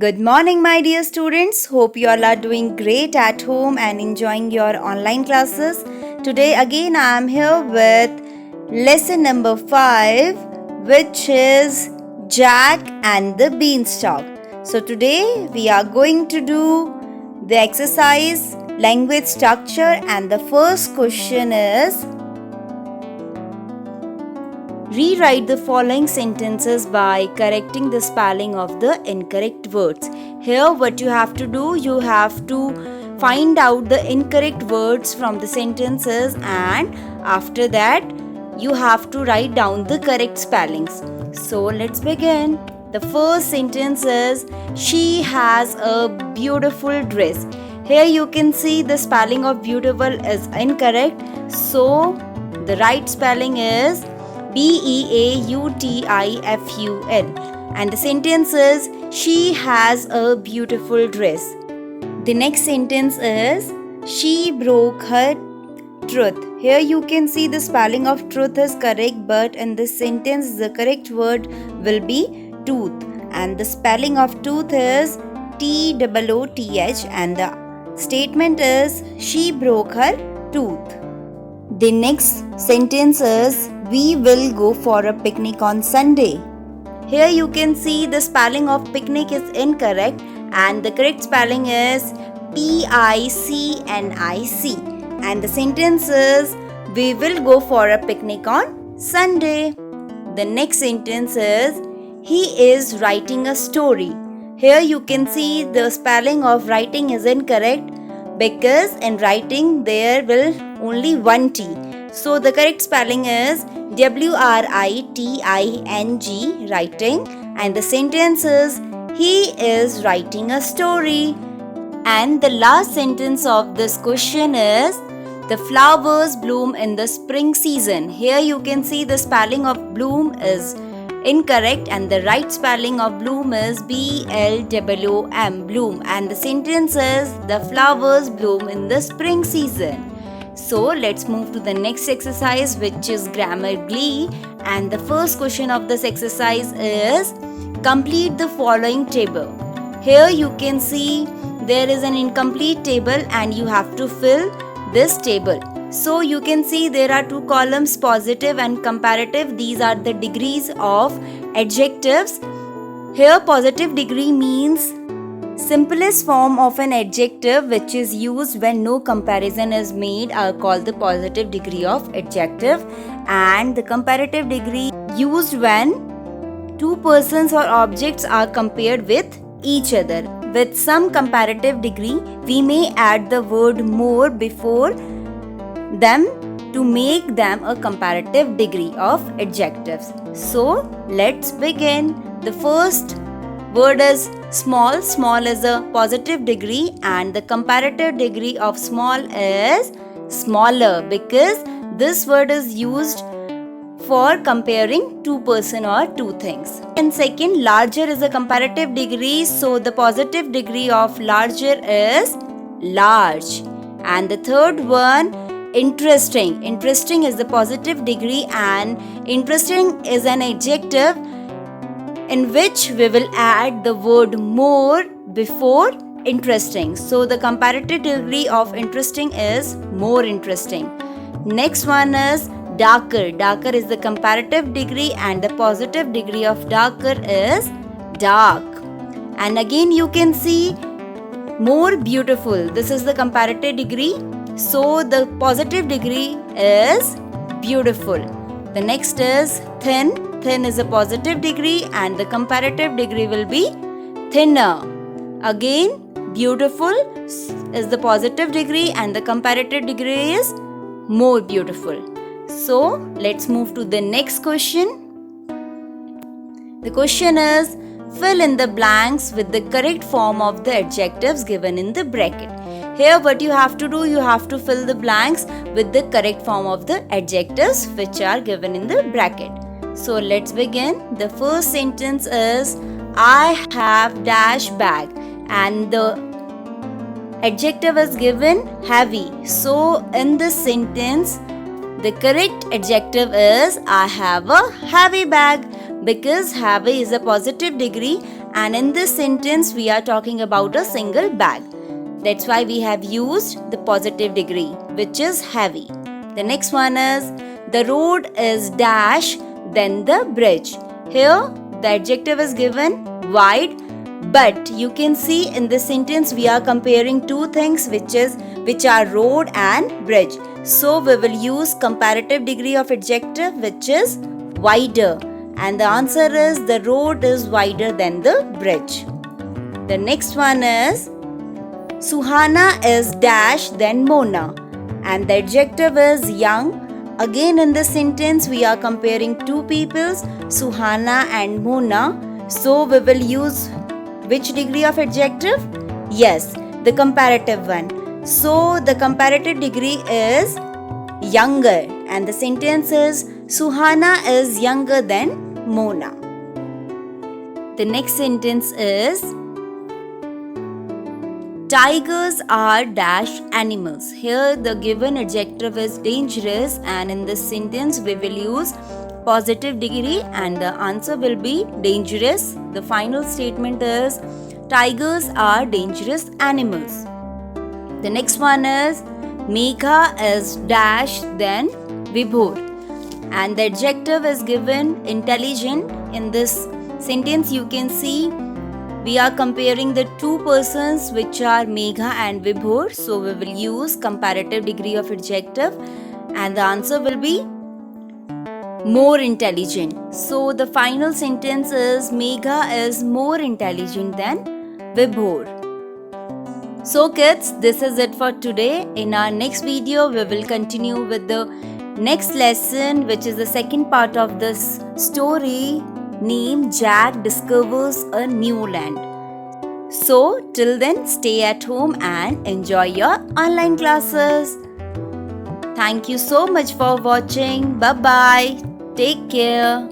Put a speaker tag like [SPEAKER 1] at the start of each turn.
[SPEAKER 1] Good morning, my dear students. Hope you all are doing great at home and enjoying your online classes. Today, again, I am here with lesson number 5, which is Jack and the Beanstalk. So, today we are going to do the exercise language structure, and the first question is rewrite the following sentences by correcting the spelling of the incorrect words. Here, what you have to do, you have to find out the incorrect words from the sentences, and after that, you have to write down the correct spellings. So, let's begin. The first sentence is she has a beautiful dress. Here, you can see the spelling of beautiful is incorrect. So, the right spelling is Beautiful, and the sentence is she has a beautiful dress. The next sentence is she broke her tooth. Here you can see the spelling of truth is correct, but in this sentence the correct word will be tooth, and the spelling of tooth is Tooth, and the statement is she broke her tooth. The next sentence is we will go for a picnic on Sunday. Here you can see the spelling of picnic is incorrect, and the correct spelling is Picnic, and the sentence is we will go for a picnic on Sunday. The next sentence is he is writing a story. Here you can see the spelling of writing is incorrect because in writing there will only one T. So the correct spelling is Writing, writing, and the sentence is he is writing a story. And the last sentence of this question is the flowers bloom in the spring season. Here you can see the spelling of bloom is incorrect, and the right spelling of bloom is Bloom, bloom, and the sentence is the flowers bloom in the spring season. So let's move to the next exercise, which is grammar glee, and the first question of this exercise is complete the following table. Here you can see there is an incomplete table and you have to fill this table. So you can see there are two columns, positive and comparative. These are the degrees of adjectives. Here positive degree means simplest form of an adjective which is used when no comparison is made are called the positive degree of adjective, and the comparative degree used when two persons or objects are compared with each other. With some comparative degree, we may add the word more before them to make them a comparative degree of adjectives. So let's begin. The first word is small. Small is a positive degree, and the comparative degree of small is smaller because this word is used for comparing two person or two things. And second, larger is a comparative degree, so the positive degree of larger is large. And the third one, interesting. Interesting is the positive degree, and interesting is an adjective in which we will add the word more before interesting. So the comparative degree of interesting is more interesting. Next one is darker. Darker is the comparative degree, and the positive degree of darker is dark. And again you can see more beautiful. This is the comparative degree. So the positive degree is beautiful. The next is thin. Thin is a positive degree, and the comparative degree will be thinner. Again, beautiful is the positive degree, and the comparative degree is more beautiful. So let's move to the next question. The question is fill in the blanks with the correct form of the adjectives given in the bracket. Here what you have to do, you have to fill the blanks with the correct form of the adjectives which are given in the bracket. So let's begin. The first sentence is I have dash bag, and the adjective is given heavy. So in this sentence the correct adjective is I have a heavy bag because heavy is a positive degree and in this sentence we are talking about a single bag. That's why we have used the positive degree, which is heavy. The next one is the road is dash then the bridge. Here the adjective is given wide, but you can see in this sentence we are comparing two things which are road and bridge. So we will use comparative degree of adjective, which is wider, and the answer is the road is wider than the bridge. The next one is Suhana is dash then Mona, and the adjective is young. Again in this sentence we are comparing two peoples, Suhana and Mona. So we will use which degree of adjective? Yes, the comparative one. So the comparative degree is younger, and the sentence is Suhana is younger than Mona. The next sentence is tigers are dash animals. Here the given adjective is dangerous, and in this sentence we will use positive degree and the answer will be dangerous. The final statement is tigers are dangerous animals. The next one is Megha is dash then Vibhor, and the adjective is given intelligent. In this sentence you can see we are comparing the two persons which are Megha and Vibhor. So we will use comparative degree of adjective and the answer will be more intelligent. So the final sentence is Megha is more intelligent than Vibhor. So kids, this is it for today. In our next video, we will continue with the next lesson, which is the second part of this story named Jack Discovers a New Land. So till then, stay at home and enjoy your online classes. Thank you so much for watching. Bye bye. Take care.